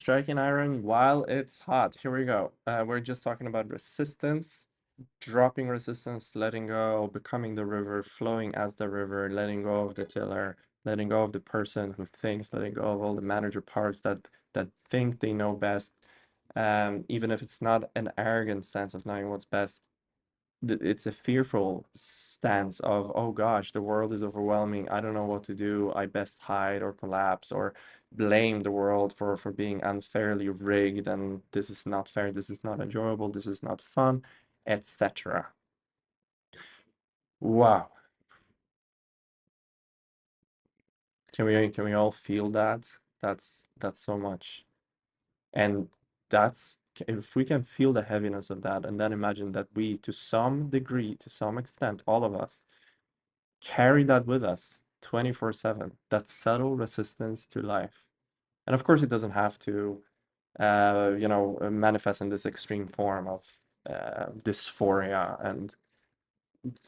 striking iron while it's hot. Here we go. We're just talking about resistance, dropping resistance, letting go, becoming the river, flowing as the river, letting go of the tiller, letting go of the person who thinks, letting go of all the manager parts that think they know best. Even if it's not an arrogant sense of knowing what's best, it's a fearful stance of, oh gosh, the world is overwhelming. I don't know what to do. I best hide or collapse or blame the world for being unfairly rigged, and this is not fair, this is not enjoyable, this is not fun, etc. Wow. Can we all feel that? That's so much. And that's if we can feel the heaviness of that, and then imagine that we, to some degree, to some extent, all of us carry that with us 24/7, that subtle resistance to life. And of course, it doesn't have to, manifest in this extreme form of dysphoria and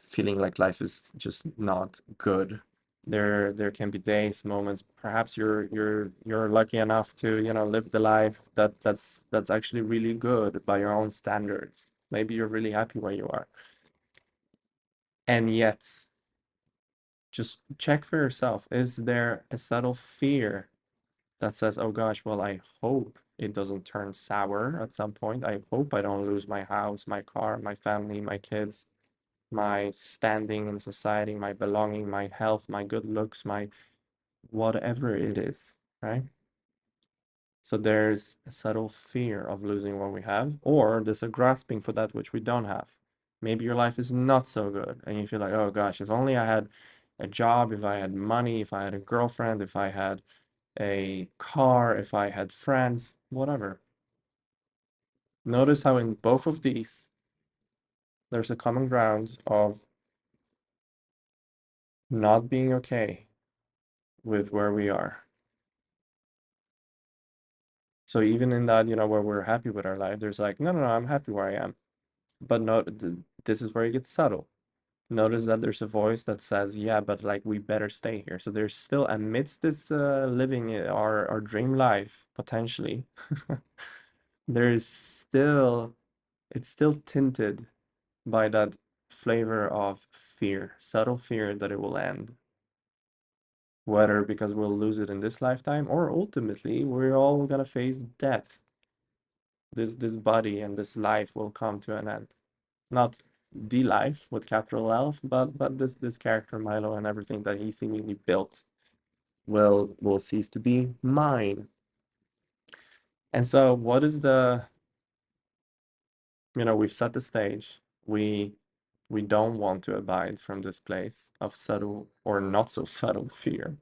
feeling like life is just not good. There can be days, moments. Perhaps you're lucky enough to, live the life that's actually really good by your own standards. Maybe you're really happy where you are. And yet, just check for yourself. Is there a subtle fear that says, oh gosh, well, I hope it doesn't turn sour at some point. I hope I don't lose my house, my car, my family, my kids, my standing in society, my belonging, my health, my good looks, my whatever it is, right? So there's a subtle fear of losing what we have, or there's a grasping for that which we don't have. Maybe your life is not so good, and you feel like, oh gosh, if only I had a job, if I had money, if I had a girlfriend, if I had a car, if I had friends, whatever. Notice how in both of these, there's a common ground of not being okay with where we are. So even in that, where we're happy with our life, there's like, no, no, no, I'm happy where I am. But no, this is where it gets subtle. Notice that there's a voice that says, yeah, but like we better stay here. So there's still, amidst this living our dream life, potentially, there's still, it's still tinted by that flavor of fear, subtle fear that it will end. Whether because we'll lose it in this lifetime or ultimately we're all gonna face death. This body and this life will come to an end. Not the life with capital L, but this character Milo and everything that he seemingly built will cease to be mine. And so what is we've set the stage. We don't want to abide from this place of subtle or not so subtle fear.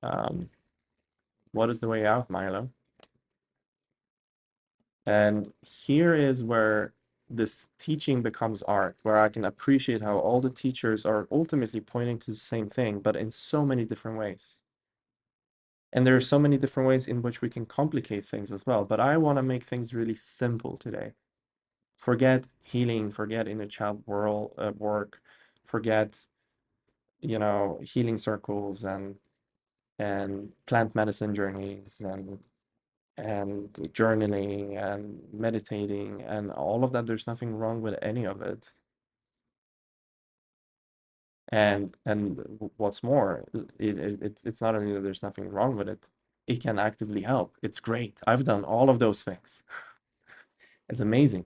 Um, what is the way out, Milo? And here is where this teaching becomes art, where I can appreciate how all the teachers are ultimately pointing to the same thing, but in so many different ways. And there are so many different ways in which we can complicate things as well. But I want to make things really simple today. Forget healing, forget inner child world work, forget, healing circles and plant medicine journeys and journaling and meditating and all of that. There's nothing wrong with any of it. And what's more, it's not only that there's nothing wrong with it, it can actively help. It's great. I've done all of those things. It's amazing.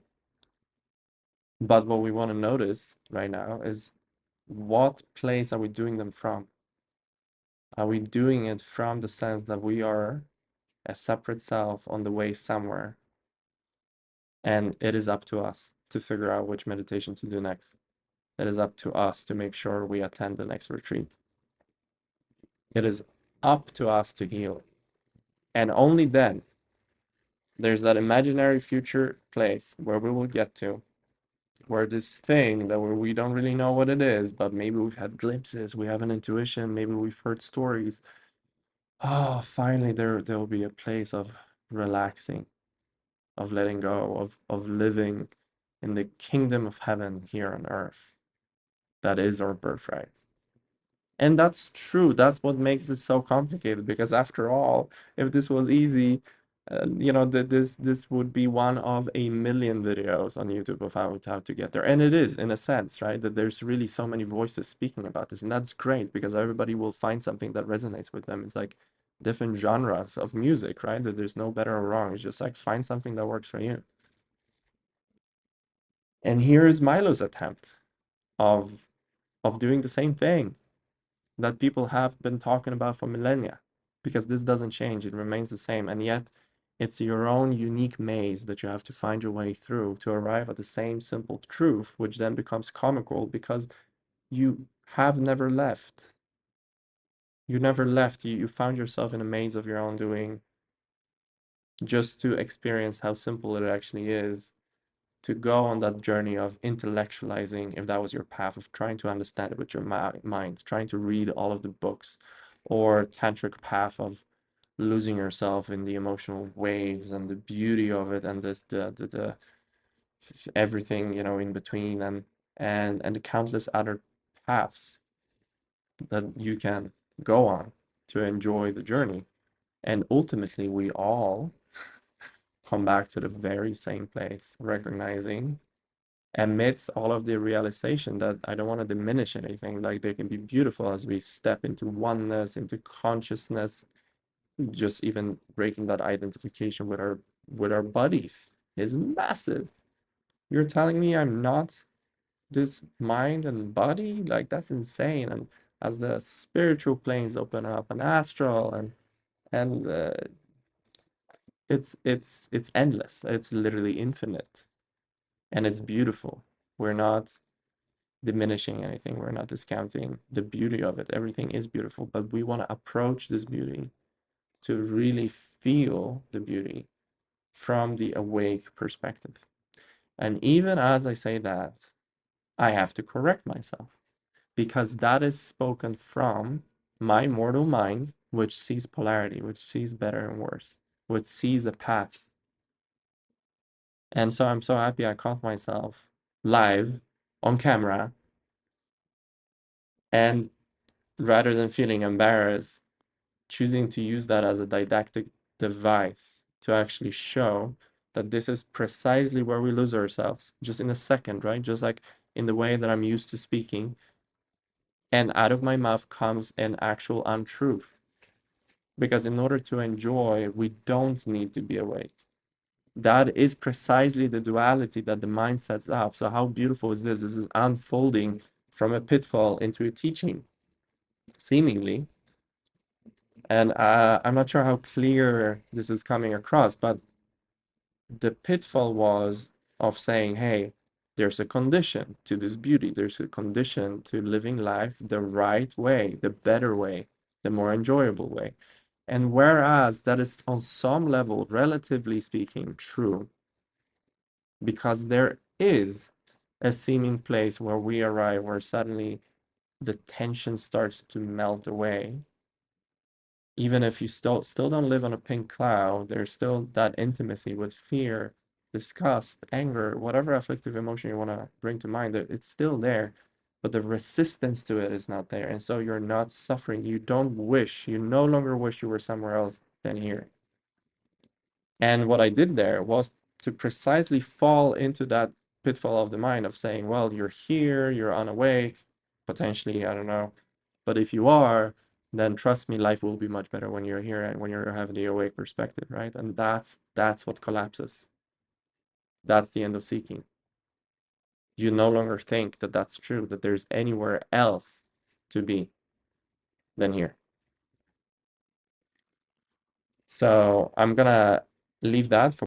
But what we want to notice right now is, what place are we doing them from? Are we doing it from the sense that we are a separate self on the way somewhere? And it is up to us to figure out which meditation to do next. It is up to us to make sure we attend the next retreat. It is up to us to heal. And only then, there's that imaginary future place where we will get to, where this thing that we don't really know what it is, but maybe we've had glimpses, we have an intuition, maybe we've heard stories. Oh, finally there'll be a place of relaxing, of letting go, of living in the kingdom of heaven here on earth. That is our birthright. And that's true. That's what makes it so complicated, because after all, if this was easy, You know, this would be one of a million videos on YouTube of how to get there. And it is, in a sense, right? That there's really so many voices speaking about this, and that's great because everybody will find something that resonates with them. It's like different genres of music, right? That there's no better or wrong. It's just like find something that works for you. And here is Milo's attempt of doing the same thing that people have been talking about for millennia, because this doesn't change, it remains the same, and yet it's your own unique maze that you have to find your way through to arrive at the same simple truth, which then becomes comical because you have never left. You never left. You found yourself in a maze of your own doing just to experience how simple it actually is, to go on that journey of intellectualizing, if that was your path, of trying to understand it with your mind, trying to read all of the books, or tantric path of losing yourself in the emotional waves and the beauty of it, and this the everything, you know, in between, and the countless other paths that you can go on to enjoy the journey. And ultimately, we all come back to the very same place, recognizing amidst all of the realization that I don't want to diminish anything, like they can be beautiful as we step into oneness, into consciousness, just even breaking that identification with our bodies is massive. You're telling me I'm not this mind and body? Like that's insane. And as the spiritual planes open up and astral and it's endless. It's literally infinite and it's beautiful. We're not diminishing anything. We're not discounting the beauty of it. Everything is beautiful, but we want to approach this beauty to really feel the beauty from the awake perspective. And even as I say that, I have to correct myself because that is spoken from my mortal mind, which sees polarity, which sees better and worse, which sees a path. And so I'm so happy I caught myself live on camera, and rather than feeling embarrassed, choosing to use that as a didactic device to actually show that this is precisely where we lose ourselves, just in a second, right? Just like in the way that I'm used to speaking, and out of my mouth comes an actual untruth. Because in order to enjoy, we don't need to be awake. That is precisely the duality that the mind sets up. So how beautiful is this? This is unfolding from a pitfall into a teaching, seemingly. And I'm not sure how clear this is coming across, but the pitfall was of saying, hey, there's a condition to this beauty. There's a condition to living life the right way, the better way, the more enjoyable way. And whereas that is on some level, relatively speaking, true, because there is a seeming place where we arrive where suddenly the tension starts to melt away. Even if you still don't live on a pink cloud, there's still that intimacy with fear, disgust, anger, whatever afflictive emotion you want to bring to mind, it's still there, but the resistance to it is not there. And so you're not suffering. You don't wish, you no longer wish you were somewhere else than here. And what I did there was to precisely fall into that pitfall of the mind of saying, well, you're here, you're unawake, potentially, I don't know. But if you are, then trust me, life will be much better when you're here and when you're having the awake perspective, right? And that's what collapses. That's the end of seeking. You no longer think that that's true, that there's anywhere else to be than here. So I'm gonna leave that for